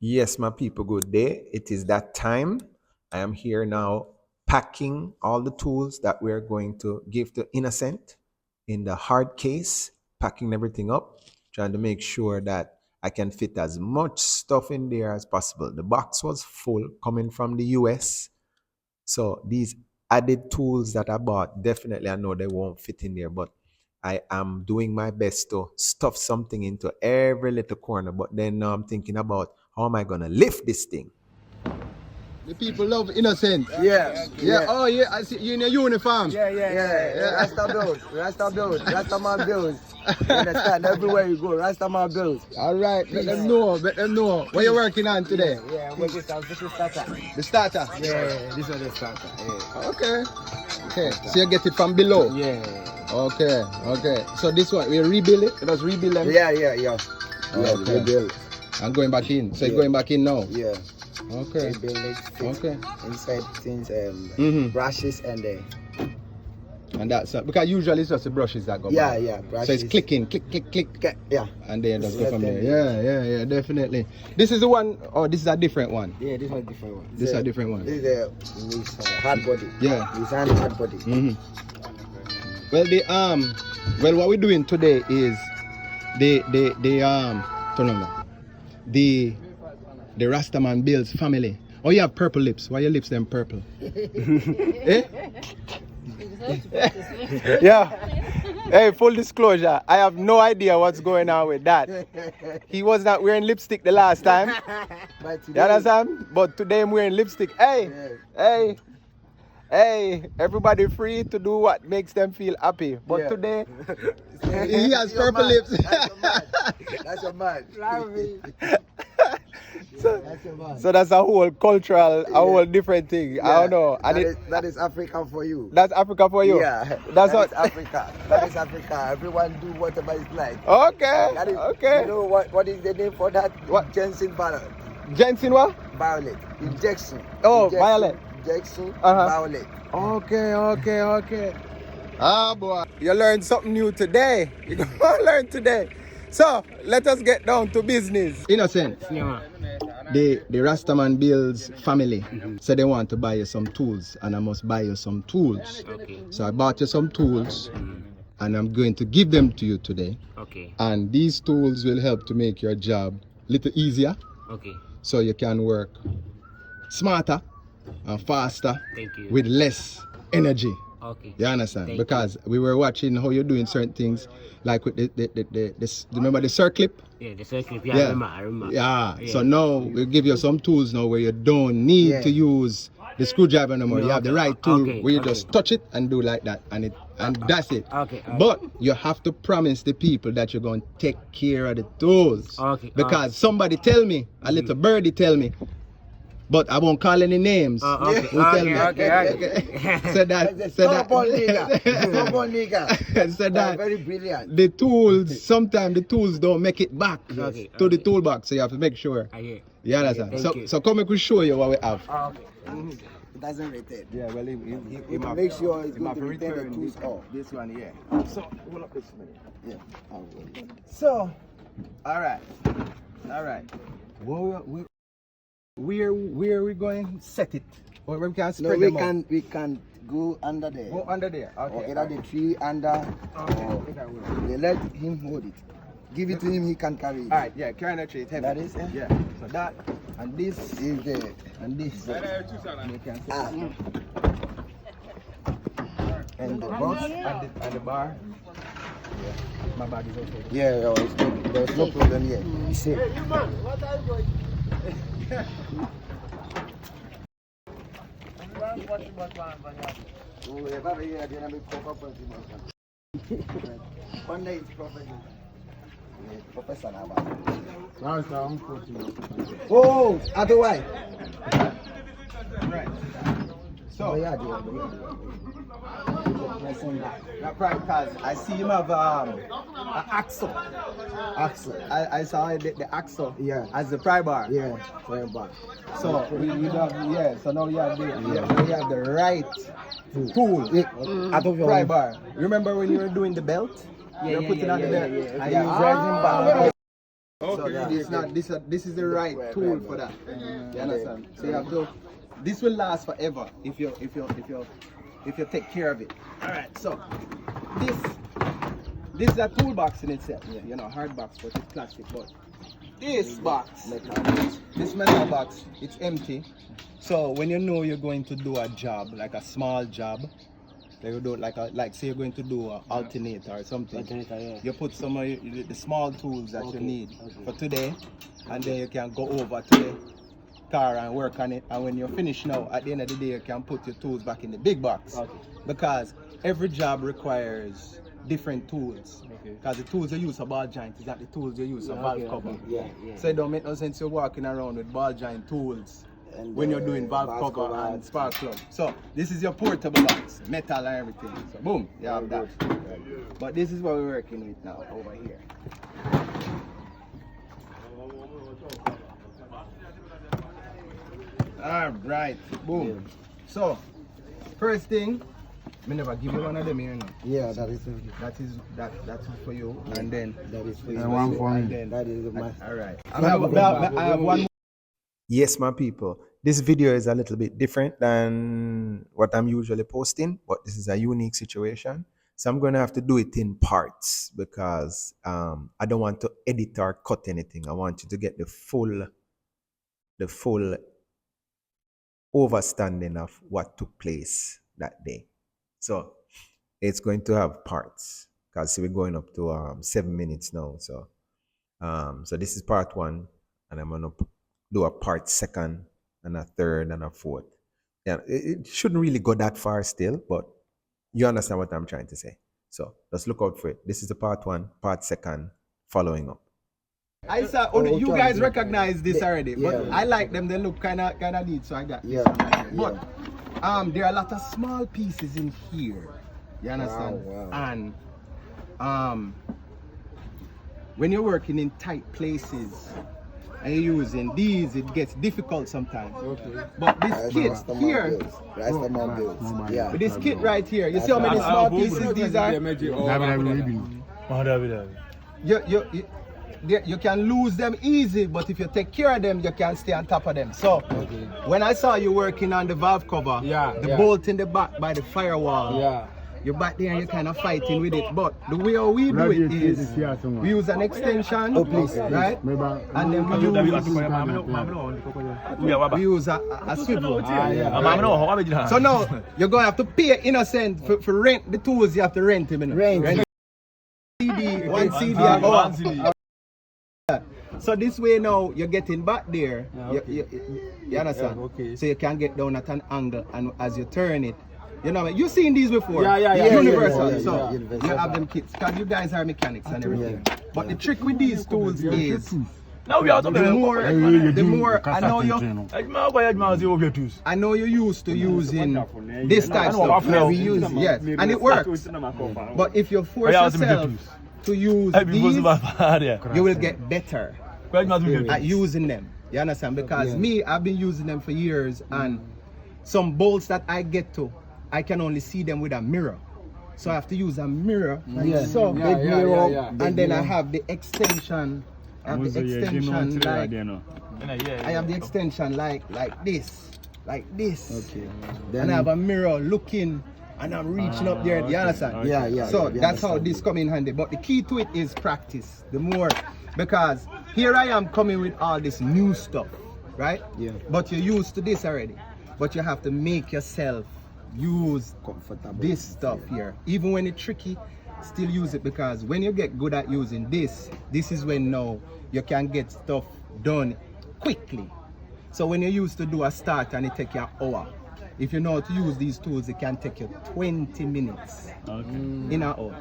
Yes, my people, good day. It is that time. I am here now packing all the tools that we're going to give to Innocent in the hard case, packing everything up, trying to make sure that I can fit as much stuff in there as possible. The box was full coming from the US. So these added tools that I bought, definitely I know they won't fit in there, but I am doing my best to stuff something into every little corner. But then now I'm thinking about how am I gonna lift this thing? The people love Innocent. Yeah. Oh, yeah. I see you in a uniform. Yeah. Rasta bills. Rastaman bills. You understand? Everywhere you go, Rastaman bills. All right. Let them know. What you working on today? Yeah, I'm working on this is starter. The starter. Yeah, this is the starter. Yeah. Okay. So you get it from below. Yeah. Okay. So this one we rebuild it. Let us rebuild them. Yeah. Okay. Rebuild. I'm going back in. So you're going back in now. Yeah. Okay. Rebuild it. Okay. Inside things, brushes and And that's because usually it's just the brushes that go. yeah, back. brushes. So it's clicking, click. Yeah. And then just go from Select there. Yeah, definitely. This is the one, or this is a different one? Yeah, this one different one. This is a different one. This is hard body. Yeah. Design hard body. Well, what we're doing today is the Rastaman Bills family. Oh, you have purple lips. Why your lips them purple? Eh? Yeah. Hey, full disclosure, I have no idea what's going on with that. He was not wearing lipstick the last time. But You today, understand? But today I'm wearing lipstick. Hey, everybody free to do what makes them feel happy. But Yeah. today, he has purple lips. That's a man. So that's a whole cultural, a whole different thing. I don't know. And That is Africa for you. that's Africa for you. Yeah, That's that what. is Africa. That is Africa. Everyone do whatever it's like. Okay. That is, Okay. You know what is the name for that? What? Jensen Violet. Jensen what? Violet. Injection. Oh, Injection, violet. Injection. Uh-huh. Violet. Okay. Ah, boy. You learned something new today. You're going to learn today. So, let us get down to business. Innocent. Yeah. The Rastaman Bills family said they want to buy you some tools, and I must buy you some tools. Okay. So I bought you some tools, and I'm going to give them to you today. Okay. And these tools will help to make your job a little easier, Okay. so you can work smarter and faster Thank you. with less energy. Okay. You understand? Thank Because we were watching how you're doing certain things, like with remember the circlip? Yeah, the circle. Yeah, I remember. Yeah. So now we'll give you some tools now where you don't need to use the screwdriver no more. You have the right tool where you just touch it and do like that, and that's it. Okay. But you have to promise the people that you're going to take care of the tools. Okay. Because somebody tell me, a little birdie tell me, but I won't call any names. Okay. Who tell me? Okay. So that. Stubborn nigga. So that Very brilliant. the tools, sometimes the tools don't make it back Okay, to the toolbox, so you have to make sure. I hear. You understand? Thank So, you. so come we could show you what we have. Okay. It doesn't return. Yeah, well, You can make sure it's going to return the tools off. This one, yeah. So, hold up this minute. Yeah. I'll go. So, all right. Where are we going? Set it. Or we can No, spread we them out. can go under there. Go under there. Or Okay. either the tree under, or they let him hold it. Give it to him, he can carry it. All right. Yeah. Carrying the tree. It's heavy. That is, Yeah. So that and this is there. and this. You can see. Ah. And the box. And the bar. Yeah. My bag is okay. Yeah, there's no problem here. You see. One day it's professional. Professional. Oh, otherwise. Right. Oh, So, yeah, not right, because I see him have an axle. Axel. I saw the axle as the pry bar. Yeah, very bad. So we have, so now you have the right tool. Out of your Pry bar. Remember when you were doing the belt? You were putting on the belt. And you Yeah. dragging back. Okay, this is the right tool for that. You understand? So you have to. This will last forever if you take care of it. All right. So this is a toolbox in itself. You know, hard box, but it's plastic. But this box, this metal box, it's empty. So when you know you're going to do a job, like a small job, like you do like say you're going to do an alternator or something. You put some of the small tools that you need for today, and then you can go over to the car and work on it. And when you're finished now, at the end of the day, you can put your tools back in the big box. Because every job requires different tools. Because the tools you use for ball joint is not the tools you use for valve cover. So it don't make no sense you're walking around with ball joint tools when you're doing valve cover and spark plug. So this is your portable box, metal and everything. So boom, you have that. But this is what we're working with now over here. All right, boom. So first thing, I never give you one of them here now. Yeah, that's for you, and then that is for you. and one for me. And then, that is my. All right. I have one. Yes, my people. This video is a little bit different than what I'm usually posting, but this is a unique situation. So I'm going to have to do it in parts because I don't want to edit or cut anything. I want you to get the full overstanding of what took place that day. So it's going to have parts because we're going up to 7 minutes now. So so this is part 1, and I'm going to do a part 2nd and a 3rd and a 4th. Yeah, it shouldn't really go that far still, but you understand what I'm trying to say. So let's look out for it. This is the part 1, part 2nd, following up. I saw you guys recognize this already, but I like them. They look kind of neat, so I got this one right here. But there are a lot of small pieces in here. You understand? Wow. And when you're working in tight places and you're using these, it gets difficult sometimes. But this kit here, with this kit right here, you see how many small pieces these are? You can lose them easy, but if you take care of them, you can stay on top of them. So when I saw you working on the valve cover, the bolt in the back by the firewall, you're back there and you're kind of fighting with it. But the way we do it is we use an extension, right? And then we use a swivel. So now you're going to have to pay innocent for rent the tools. You have to rent him. Rent. One CD. So this way now you're getting back there. You understand? So you can get down at an angle, and as you turn it, you know, you've seen these before. Universal. So you have them kits because you guys are mechanics and everything. But the trick with these tools is the more I know you're used to using this type of stuff. We use it, yes, and it works. But if you force yourself to use these, you will get better at using them. You understand? Because me, I've been using them for years, and some bolts that I get to, I can only see them with a mirror. So I have to use a mirror, and then I have the extension. I have the extension like this. And I have a mirror looking, and I'm reaching up there. You understand? So that's how this come in handy. But the key to it is practice. The more, because here I am coming with all this new stuff, right? But you're used to this already. But you have to make yourself use this stuff here. Even when it's tricky, still use it, because when you get good at using this is when now you can get stuff done quickly. So when you used to do a start and it take you an hour, if you know how to use these tools, it can take you 20 minutes in an hour.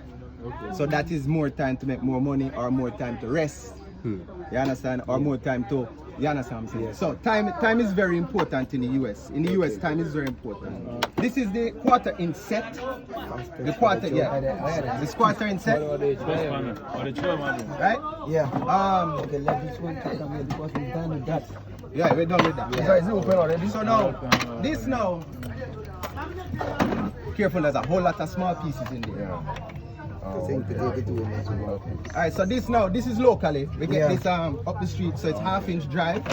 So that is more time to make more money, or more time to rest. You understand? Or more time to, you understand what I'm saying? So time is very important in the US. In the US, time is very important. This is the quarter inch set. The quarter, this quarter inch set. Right? Okay, let this one come here because we're done with that. Yeah, we're done with that. So it's open already. So now, this now, careful, there's a whole lot of small pieces in there. Alright, so this is locally. We get this up the street, so it's half-inch drive,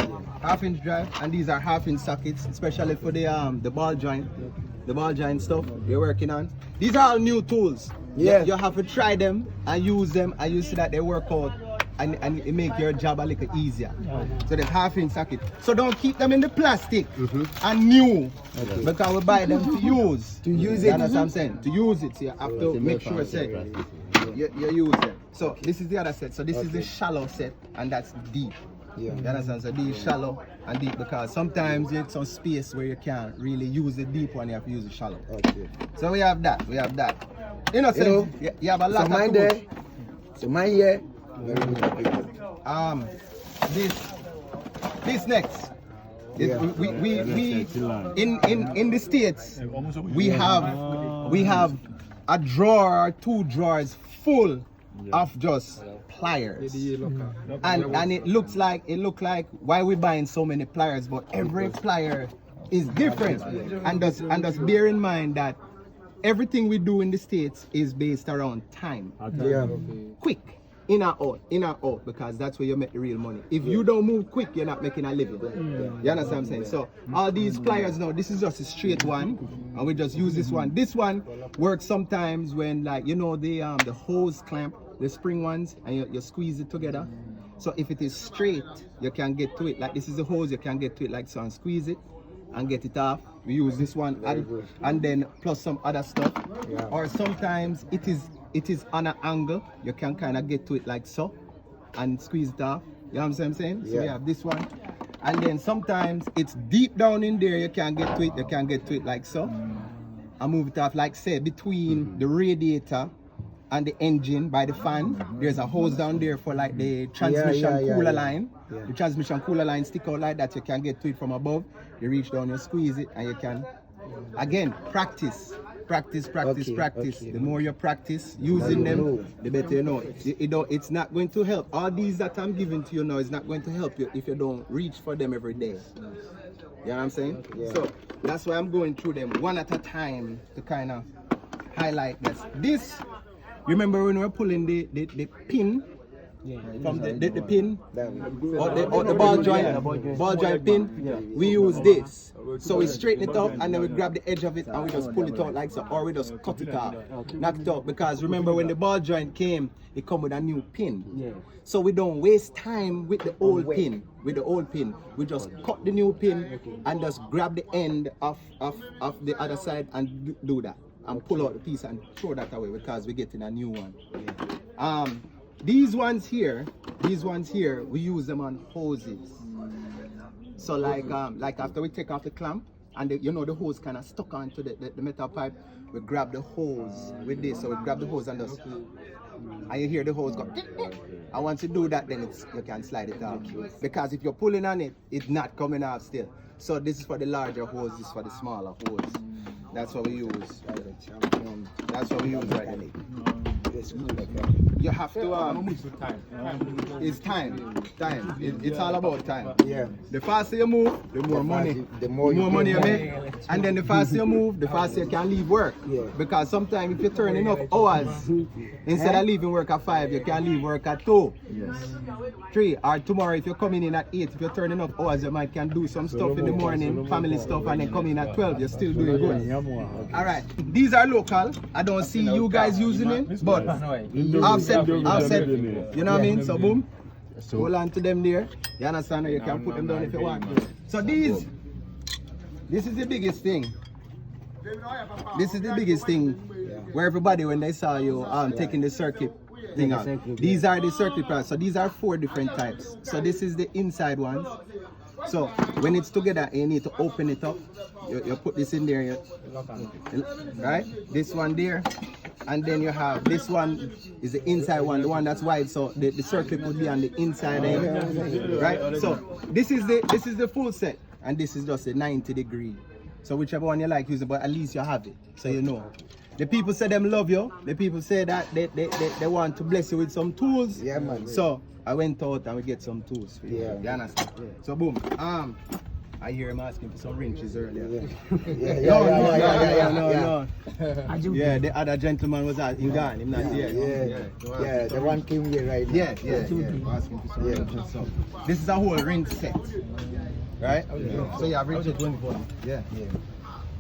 and these are half-inch sockets, especially for the ball joint, stuff you're working on. These are all new tools. Yeah. You have to try them and use them, and you see that they work out, and it make your job a little easier. So there's half-inch socket. So don't keep them in the plastic and new, because we buy them to use. To use it. You understand what I'm saying? To use it, so you have to make sure you use it. So this is the other set. So this is the shallow set, and that's deep. You understand? So these shallow and deep, because sometimes you have some space where you can't really use the deep one, you have to use the shallow. So we have that. You know, you have a lot of mine tools. there. So mine here. This next. We in the States we have a drawer or 2 drawers full of just pliers, and it look like why we buying so many pliers, but every plier is different, and just bear in mind that everything we do in the States is based around time. Quick, in or out, because that's where you make the real money. If you don't move quick, you're not making a living. You understand what I'm saying? So all these pliers now, this is just a straight one, and we just use this one. This one works sometimes when, like, you know, the hose clamp, the spring ones, and you squeeze it together. So if it is straight, you can get to it. Like this is the hose, you can get to it like so, and squeeze it and get it off. We use this one and then plus some other stuff. Or sometimes it is on an angle, you can kind of get to it like so and squeeze it off. You know what I'm saying? So we have this one. And then sometimes it's deep down in there, you can get to it, like so. And move it off, like say between the radiator and the engine by the fan. There's a hose down there for like the transmission cooler line. The transmission cooler line stick out like that, you can get to it from above. You reach down, you squeeze it, and you can, again, practice. The more you practice using them, the better you know. It's not going to help. All these that I'm giving to you now is not going to help you if you don't reach for them every day. You know what I'm saying? So that's why I'm going through them one at a time to kind of highlight this. Remember when we were pulling the pin from the pin or the ball joint pin? We use this. So we straighten it up and then we grab the edge of it and we just pull it out like so, or we just cut it off, knock it out. Because remember when the ball joint came, it come with a new pin. So we don't waste time with the old pin. We just cut the new pin and just grab the end of the other side and do that. And pull out the piece and throw that away because we're getting a new one. These ones here, we use them on hoses. So like after we take off the clamp and the hose kind of stuck onto the metal pipe, we grab the hose with this. So we grab the hose and just, and you hear the hose go. And once you do that, then you can slide it off. Because if you're pulling on it, it's not coming off still. So this is for the larger hose, this is for the smaller hose. That's what we use. Right now. You have to it's time. It's all about time. The faster you move, the more money. The more money you make. And then the faster you move, the faster you can leave work. Because sometimes if you turn enough hours, instead of leaving work at 5, you can leave work at 2. 3. Or tomorrow if you're coming in at 8, if you turn enough hours, you might can do some stuff in the morning, family stuff, and then come in at 12, you're still doing good. Alright, these are local. I don't see you guys using it, but offset, you know what I mean? So boom, hold on to them there. You understand? You can put them down if you want. So this is the biggest thing. Where everybody, when they saw you taking the circuit thing out, these are the circuit parts. So these are 4 different types. So this is the inside ones. So when it's together, you need to open it up. You put this in there, right? This one there, and then you have this one is the inside one, the one that's wide. So the circuit would be on the inside end, right? So this is the full set, and this is just a 90-degree. So whichever one you like using, but at least you have it, so you know. The people say them love you. The people say that they want to bless you with some tools. So I went out and we get some tools for you. You understand? So boom. I hear him asking for some wrenches earlier. Yeah. Yeah, the other gentleman was in Ghana. Him not here. Yeah, the one came here right now. Yeah. Asking for some wrenches. So this is a whole wrench set, right? So you have wrenches 24. Yeah.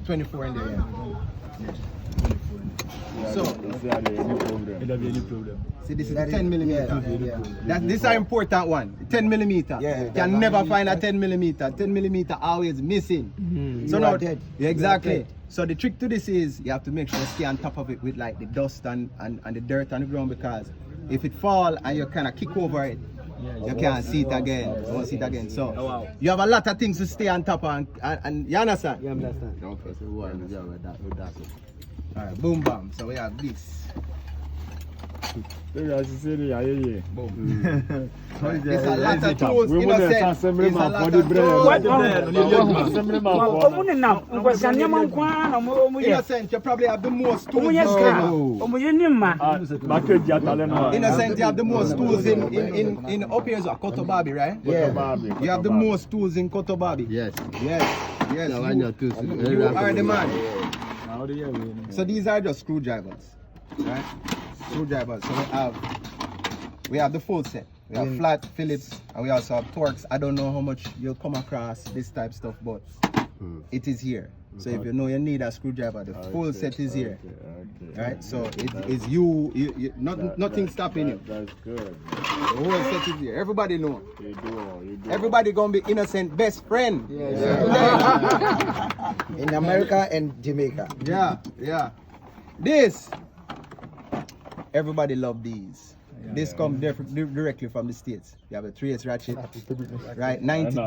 24 in there. Yeah. So, see, this is the 10 millimeter. This is an important one. 10 millimeter. You can never find a 10 millimeter. 10 millimeter always missing. So now, exactly. So the trick to this is you have to make sure you stay on top of it with like the dust and the dirt on the ground, because if it fall and you kind of kick over it, you can't see it again. You won't see it again. So you have a lot of things to stay on top of, and you understand? You understand? Alright, boom bam. So we have this. Boom. It's a lot of tools in a sense. It's a lot of tools. In a sense, you probably have the most tools. In a sense, you have the most tools in up here is Kotobabi, right? Yeah. You have the most tools in Kotobabi. Yes. You are the man. So these are just screwdrivers, right? Screwdrivers. So we have the full set. We have flat Phillips, and we also have Torx. I don't know how much you'll come across this type of stuff, but it is here. So if you know you need a screwdriver, the full set is here. Right? So it is nothing stopping you. That's good. The whole set is here. Everybody know. Everybody gonna be innocent best friend. In America and Jamaica. Yeah. This. Everybody love these. This comes directly from the States. You have a 3/8 ratchet, right? 92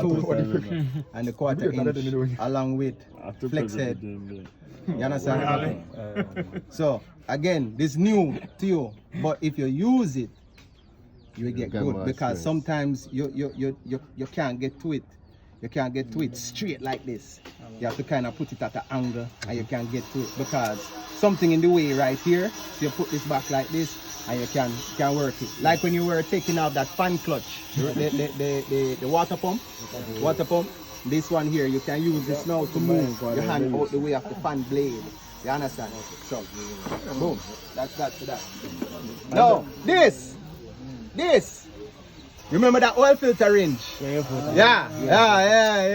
and the 1/4 inch, along with flex head. You understand? So again, this new to you, but if you use it, you will get good, because sometimes you can't get to it. You can't get to it straight like this. You have to kind of put it at an angle, and you can get to it because something in the way right here. So you put this back like this, and you can work it. Like when you were taking out that fan clutch, the water pump. This one here, you can use this now to move your hand out the way of the fan blade. You understand? So, boom. That's that to that. Now, this. Remember that oil filter range? Yeah.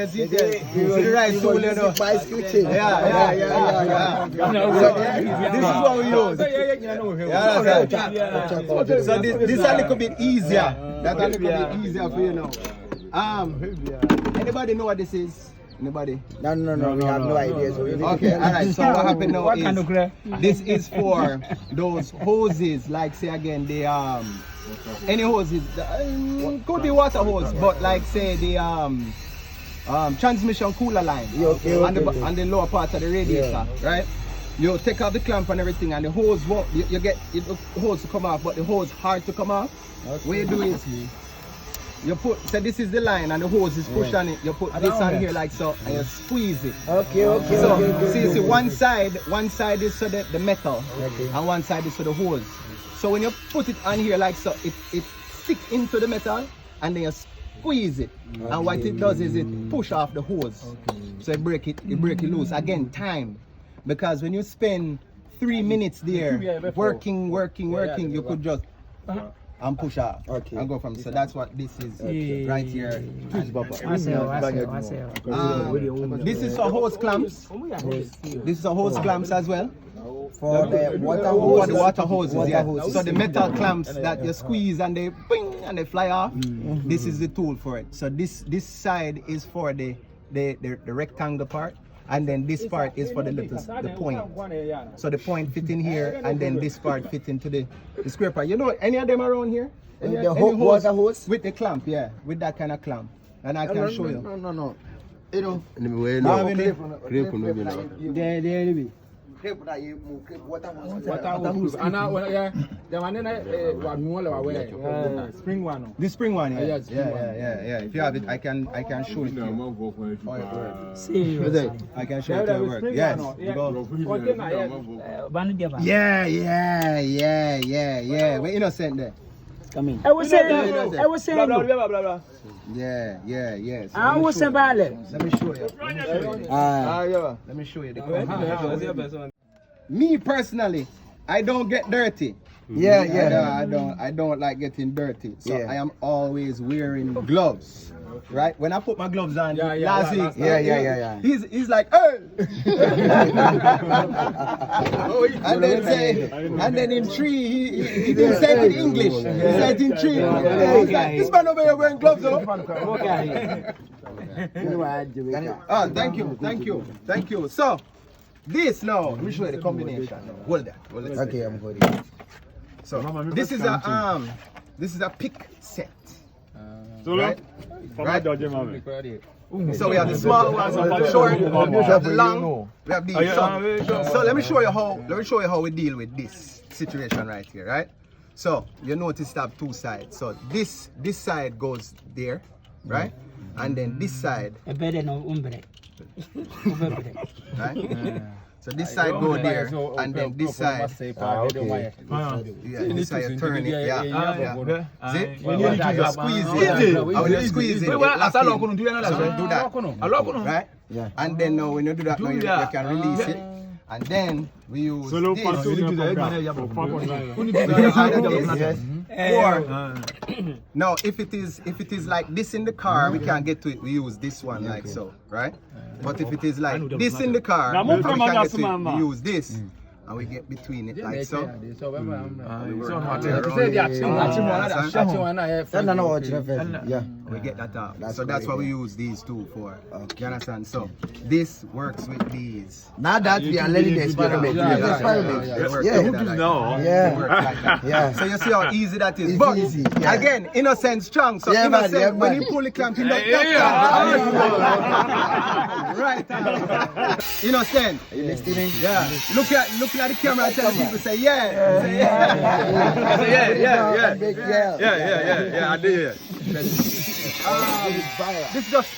See the right tool, you know. Yeah. This is what we use. So this is a little bit easier. That's a little bit easier for you now. Anybody know what this is? Anybody? No, we have no idea. So okay, alright. So what happened now is this is for those hoses, like say again the any hoses, could be water hose, but like say the transmission cooler line on the lower part of the radiator, right? You take off the clamp and everything, and the hose you get the hose to come off, but the hose hard to come off. What you do is you put, so this is the line and the hose is pushed on it. You put this on here like so, and you squeeze it. Okay. So see, one side is for the metal, and one side is for the hose. So when you put it on here like so, it sticks into the metal, and then you squeeze it. And what it does is it push off the hose. So you break it loose. Again, time, because when you spend 3 minutes there working, you could just and push off and go from. So that's what this is right here. This is for hose clamps. This is a hose clamps as well. For the water hoses. So the metal clamps that you squeeze and they ping and they fly off. This is the tool for it. So this side is for the rectangle part. And then this part is for the point. So the point fit in here, and then this part fit into the square part. You know any of them around here? Any water hose? With the clamp, yeah, with that kind of clamp. And I can show you. No. You know. Spring one. The spring one, yeah. Yeah. If you have it, I can show it to you. See, I can show it to you work. Yes. Yeah. We're innocent there. Come in. I was saying. Blah, blah. Yeah. So I was saying about it. let me show you. Let me show you the Me personally, I don't get dirty. I don't like getting dirty. So I am always wearing gloves. Right? When I put my gloves on last week, he's like, hey! and then in tree, he didn't say it in English. He said it in tree. He's like, this man over here wearing gloves though. Thank you. So, this now, let me show you the combination. Hold that. Okay, I'm holding. So, this is a pick set. Right? So we have the small ones, the short, we have the long, we have these. So let me show you how we deal with this situation right here, right? So you notice that two sides. So this side goes there, right? And then this side, right? So this side go there, and then this side, this side you turn it, See? When you squeeze it, when you squeeze it, do that, right? And then now when you do that, now you can release it. And then we use this. Or now if it is like this in the car, we can't get to it, we use this one like so, right? But if it is like this in the car, we can't get to it, we use this. And we get between it like so. We get that out. So that's what we use these two for. You understand? So this works with these. Now that we are letting the experiment. So you see how easy that is. But again, innocent strong. So innocent when you pull the clamp in that right. Innocent. Yeah. Looking at the camera and telling people say yeah. Say yeah. I did. This just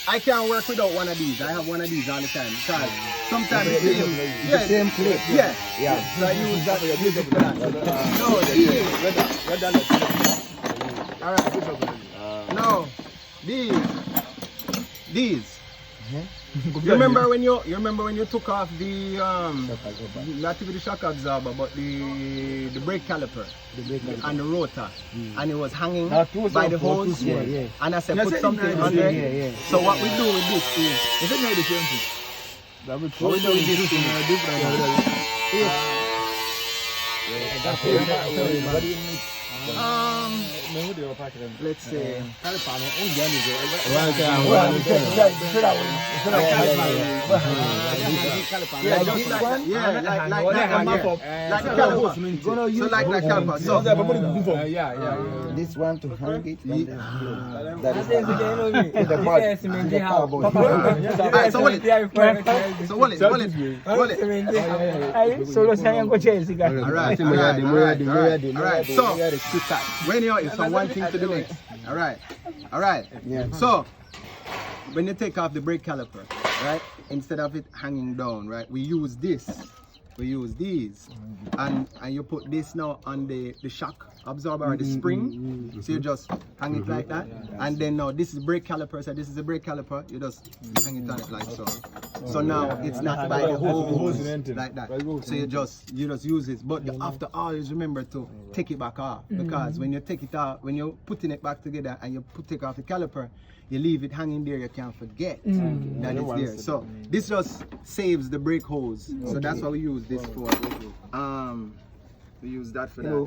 I can't work without one of these. I have one of these all the time because sometimes the same clip. Yeah. So I use that. All right. No, these. You remember when you took off the not even the shock absorber but the brake caliper and the rotor and it was hanging by the hose and I said put something on there. So what we do with this is let's say This one to hang it. So when you're from one thing to the next. All right. Yeah. So when you take off the brake caliper, right? Instead of it hanging down, right? We use this. We use these, and you put this now on the shock absorber or the spring. So you just hang it like that, and then now this is brake caliper. So this is the brake caliper. You just hang it on it like so. So now it's not by the hose like that. So you just use it. But after always remember to take it back off, because when you take it out, when you're putting it back together and you take off the caliper, you leave it hanging there, you can't forget that it's there. So this just saves the brake hose. So that's what we use this for. We use that for that.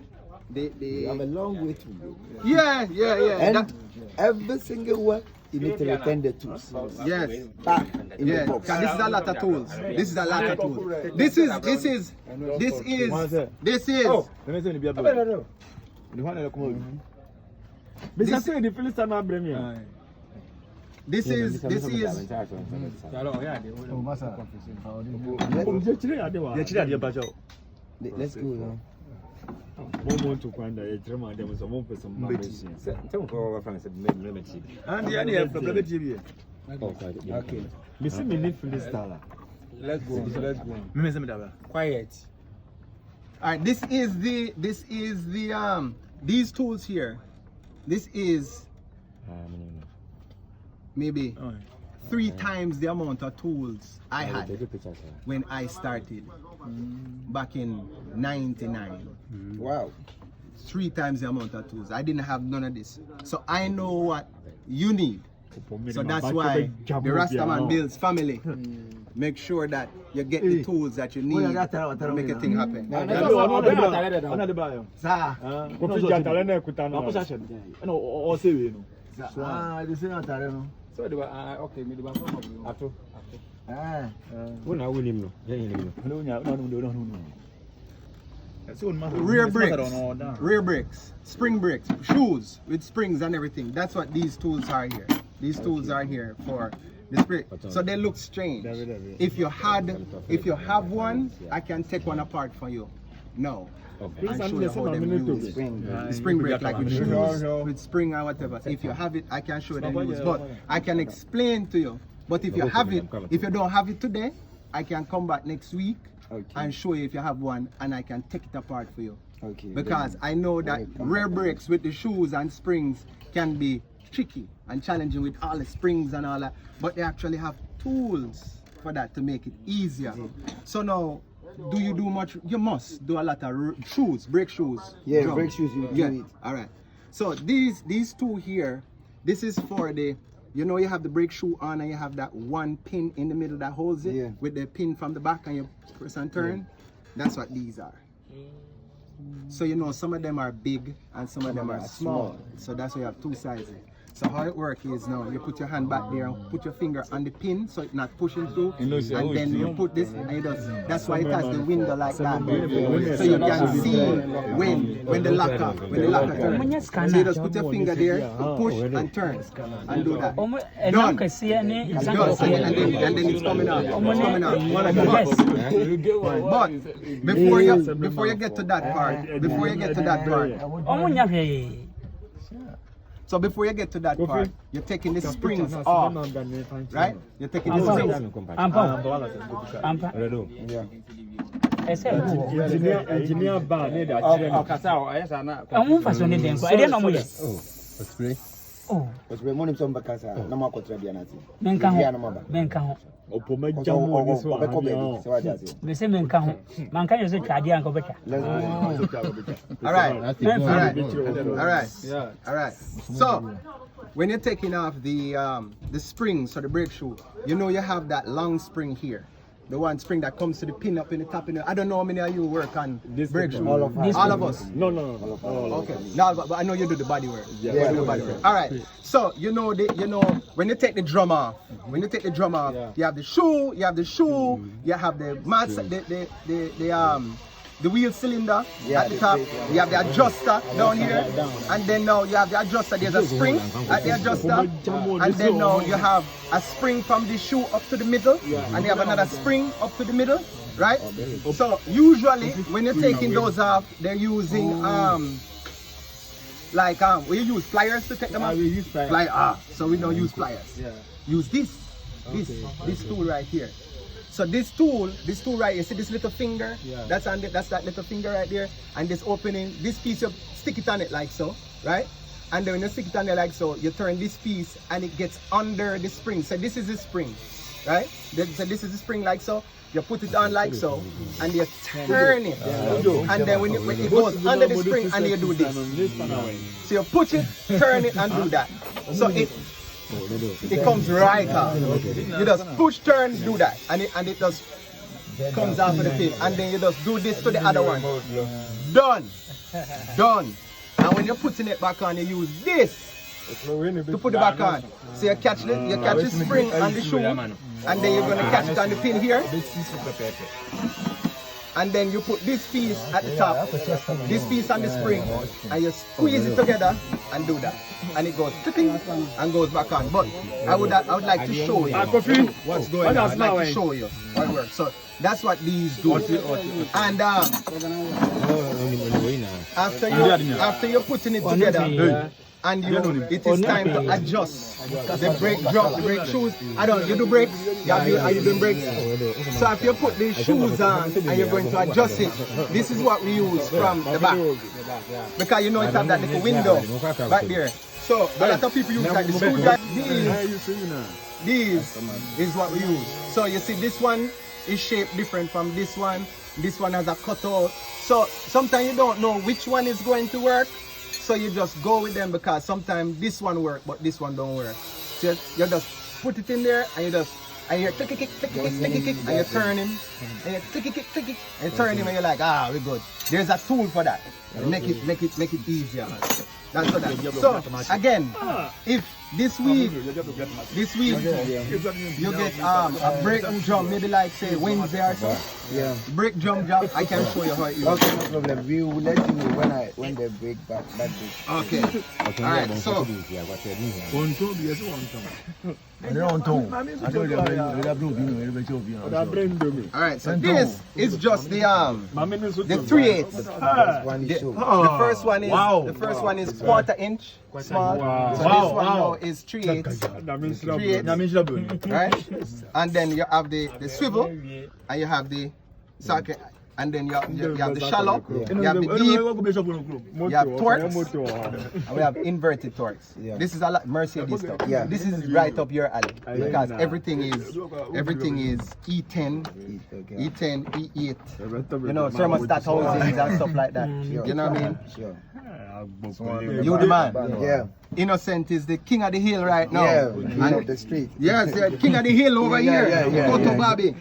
They have a long way to go. Yeah. And every single one, you need to return the tools. Yes. Back in the box. This is a lot of tools. This is a lot of tools. This is. Let's go now. Quiet. All right, this is the these tools here. This is maybe 3 times the amount of tools I had when I started back in '99. Wow. 3 times the amount of tools. I didn't have none of this, so I know what you need. So that's why the Rastaman builds family. Make sure that you get the tools that you need to make a thing happen. Rear brakes, spring brakes, shoes with springs and everything. That's what these tools are here. These tools are here for the spring. So they look strange. If you have one, I can take one apart for you. No. And show you how them use the spring brake, like with shoes, with spring or whatever. If you have it, I can show you them use. But I can explain to you. But if you have it, if you don't have it today, I can come back next week and show you if you have one, and I can take it apart for you. Because I know that rear brakes with the shoes and springs can be tricky and challenging with all the springs and all that, but they actually have tools for that to make it easier. So now, do you do much? You must do a lot of shoes, brake shoes. Yeah, brake shoes. You do it. All right. So these two here, this is for the, you know, you have the brake shoe on and you have that one pin in the middle that holds it with the pin from the back, and you press and turn. That's what these are. So you know, some of them are big and some of them are small. So that's why you have 2 sizes. So how it works is now you put your hand back there, put your finger on the pin so it's not pushing through, and then you put this, and it does. That's why it has the window like that, so you can see when the locker turns. So you just put your finger there, push and turn, and do that. Done. Done. And then it's coming out. It's coming out. But before you get to that part, so before you get to that part, you're taking the springs off, right? You're taking the springs. Alright. So when you're taking off the springs or the brake shoe, you know you have that long spring here. The one spring that comes to the pin up in the top. I don't know how many of you work on brake shoe. All of us. No. Okay. No, but I know you do the body work. Yeah. The body work. All right. So you know when you take the drum off, you have the shoe, you have the wheel cylinder at the top, you have the adjuster down here, and then now you have the adjuster, there's a spring at the adjuster, and then now you have a spring from the shoe up to the middle, and you have another spring up to the middle, right? So usually when you're taking those off, they're using we use pliers to take them off. We use pliers. So we don't use pliers. Use this tool right here. So this tool right here, see this little finger? That's that little finger right there. And this opening, this piece, you stick it on it like so, right? And then when you stick it on there like so, you turn this piece and it gets under the spring. So this is the spring, right? So this is the spring like so. You put it on like so, and you turn it. And then when it goes under the spring, and you do this. So you push it, turn it, and do that. So it comes right out. You just push, turn, do that, and it just comes out of the pin, and then you just do this to the other one. Done. And when you're putting it back on, you use this to put it back on. So you catch the spring on the shoe, and then you're gonna catch it on the pin here. And then you put this piece at the top, this piece on the spring, and you squeeze it together and do that. And it goes and goes back on. But I would like to show you what's going on. I'd like to show you how it works. So that's what these do. And after you're putting it together, and it is time to adjust the brake drum, the brake shoes. You do brakes? Are you doing brakes? So if you put these shoes on and you're going to adjust it, this is what we use from the back. Because you know it has that little window back there. So a lot of people use like the screwdriver. These is what we use. So you see this one is shaped different from this one. This one has a cutout. So sometimes you don't know which one is going to work. So you just go with them because sometimes this one works but this one don't work. So you just put it in there and you just and you click it, and you turn him, and you click it, and you turn him, and you're like, we're good. There's a tool for that. Make it easier. That's what that. So again, if this week you get a brake drum, maybe like say Wednesday or so. Yeah. Brake drum job, I can show you how it is. Okay, no problem. We will let you know when they break back. Okay. Alright, so alright, so this is just the 3/8. The first one is 1/4 inch small. So this one now is 3/8. Right? And then you have the swivel and you have the socket. And then you have the shallow, you have the deep, you have torques, and we have inverted torques. Yeah. This is a lot Mercedes stuff. Yeah. This is right up your alley because everything is E10, E8, you know, thermostat housings and stuff like that. You know what I mean? Sure. You the man. Yeah. Innocent is the king of the hill right now. Yeah, king of the street. Yes, king of the hill over here. Go to Bobby.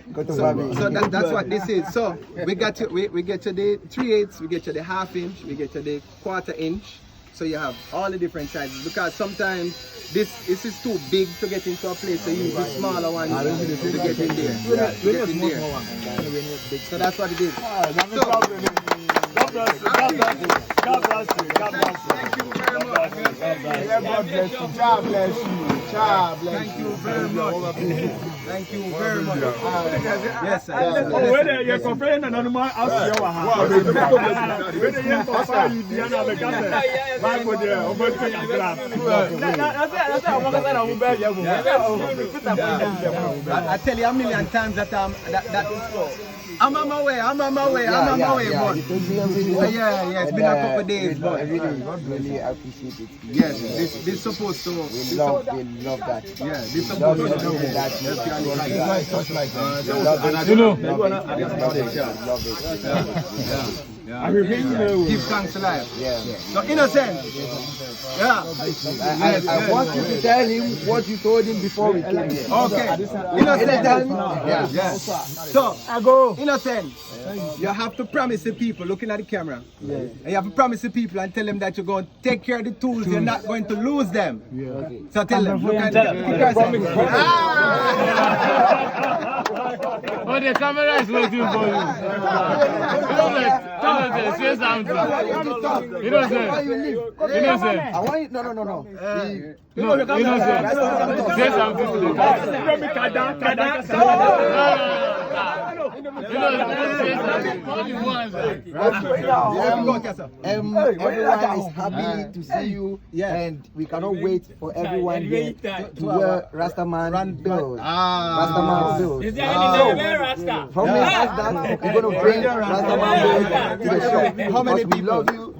So that's what this is. So we get to the 3/8, we get to the 1/2 inch, we get to the 1/4 inch. So you have all the different sizes because sometimes this is too big to get into a place. So you use the smaller one to get in there. So that's what it is. God bless you. Thank you very much. God bless you. God bless you. Thank you very much. Thank you very much. Yes, sir. Oh, whether you're complaining and I'm out of your house. Whether you're complaining, you're not the guy. Why would you? I tell you a million times that I'm on my way, but yeah, it's been a couple of days, but I really appreciate it. Yes, this supposed to. We love that. Yeah, this supposed to do that. Give thanks to life. Yeah. So innocent. Yeah. I want you to tell him what you told him before we came here. Okay. Innocent. Yeah. So I go. Innocent. You have to promise the people looking at the camera. Yeah. And you have to promise the people and tell them that you're going to take care of the tools. You're not going to lose them. Yeah. Okay. So tell them. Look at them. Oh, the camera is waiting for you. Say something. Innocent. I want you. No. Innocent. Say something to the everyone is happy to see you, and we cannot wait for everyone here to wear Rastaman bills. Rastaman bills. From me, that we're going to bring Rastaman bills to the shop. How many people? Love you.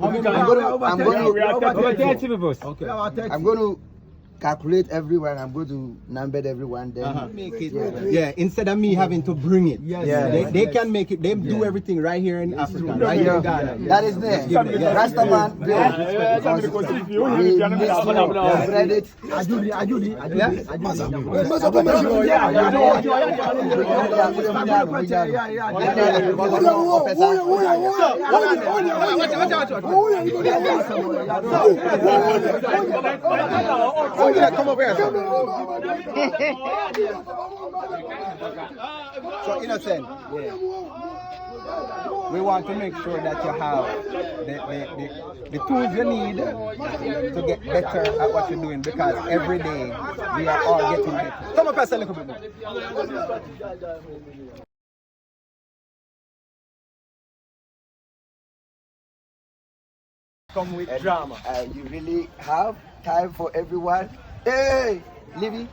I'm going to calculate everyone. I'm going to number everyone. Then make it. Yeah. Instead of me having to bring it. They can make it. They do everything right here in Africa, right here in Ghana. That is there. Rastaman credit. Come over here. So innocent. We want to make sure that you have the tools you need to get better at what you're doing because every day we are all getting better. Come up a little bit more. come with drama. You really have time for everyone. Hey, leave him,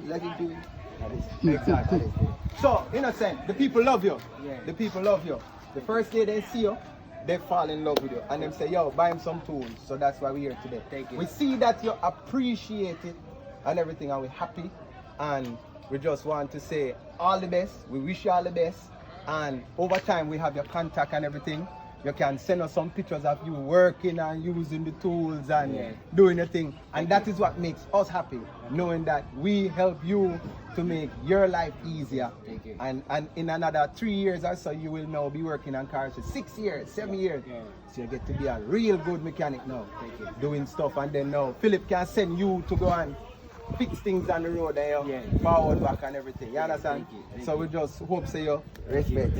let him do it. Exactly. So, innocent, the people love you. The people love you. The first day they see you, they fall in love with you. And them say, yo, buy him some tools. So that's why we're here today. Thank you. We see that you appreciate it and everything, and we're happy. And we just want to say all the best. We wish you all the best. And over time, we have your contact and everything. You can send us some pictures of you working and using the tools and doing the thing. And that is what makes us happy, knowing that we help you to make your life easier. And in another 3 years or so, you will now be working on cars for 6 years, 7 years. So you get to be a real good mechanic now, doing stuff. And then now, Philip can send you to go and fix things on the road there, forward, back and everything. You understand? So we just hope say you Respect.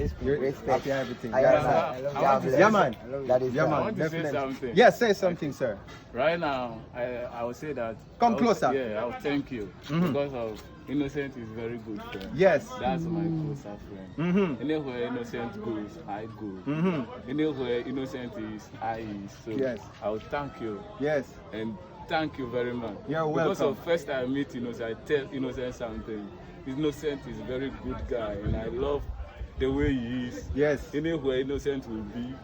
happy and everything. Yeah, man. That is Yeah, I man. want to say something. Yes, say something, sir. Right now, I will say that. Come closer. Yeah, I'll thank you because of Innocent is very good friend. Yes. That's my closer friend. Anywhere Innocent goes, I go. Anywhere Innocent is, I is. So Yes. I'll thank you. Yes. And thank you very much. You're Because welcome. of first time I meet Innocent, I tell Innocent something. Innocent is a very good guy, and I love the way he is. Yes. Anywhere Innocent will be,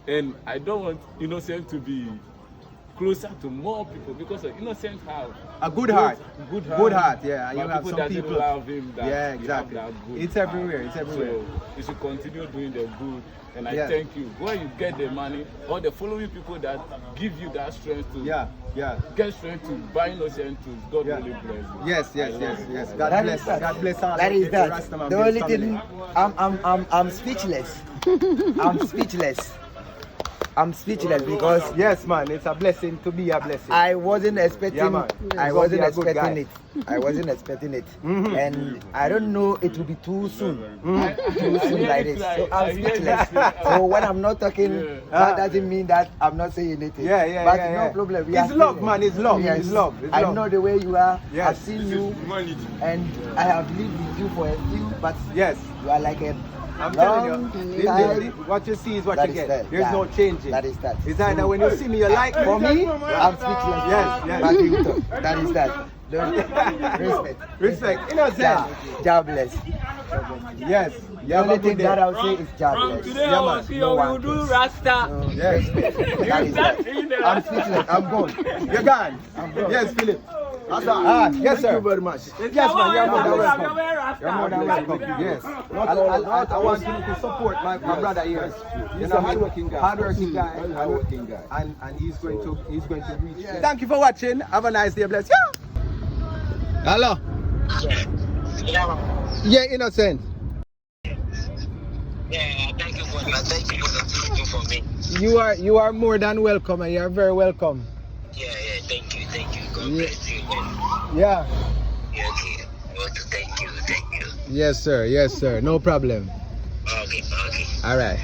and I don't want Innocent to be closer to more people because Innocent have A good heart. Good heart. Good heart, yeah. And But you have people some that people. love him. That Yeah, they have exactly. that good It's heart. everywhere. It's everywhere. So you should continue doing the good. And I Yes. thank you. When you get the money, all the following people that give you that strength to Yeah. get strength to buy Innocent tools, God Yeah. really bless you. Yes. I love you. God That bless. is that. God bless all That is that. Rastaman The only family. thing, I'm speechless. I'm speechless. I'm speechless because Yes, man. It's a blessing to be a blessing. I wasn't expecting. Yeah, man. I You're wasn't gonna be a good expecting guy. it. I wasn't expecting it, and I don't know it will be too soon. Too soon like this. So I'm speechless. So when I'm not talking, that doesn't mean that I'm not saying anything. Yeah, But yeah, no yeah. problem. We It's are love, still- man. It's love. Yes. It's love. It's I love. know the way you are. Yes. I've seen you, and I have lived with you for a few. But Yes. you are like a I'm telling long you, time. what you see is what That you is get. that. There's Yeah. no changing. That is that. It's either when you see me, you like For me, me. I'm speechless. Yes. But you talk. That is that. Respect. Respect. Innocent. God bless. Yes. The You have only a good thing day. that I'll say is God From bless. today Yeah, man. on, see how you do Rasta. Yes. That is that. I'm speechless. I'm gone. You're gone. Yes, Philip. Yes, sir. Thank you very much. Yes, man. You're more than welcome. You're You're more than welcome. Yes. I want you to support my brother here. He's a hardworking guy. Hardworking guy. And he's going to reach. Thank you for watching. Have a nice day. Bless you. Hello. Yeah, Innocent. Yeah, thank you for the thing for me. You are more than welcome, and you are very welcome. Yeah, thank you. God bless you. Yeah. Yeah, okay. Thank you. Yes, sir. No problem. Okay. All right.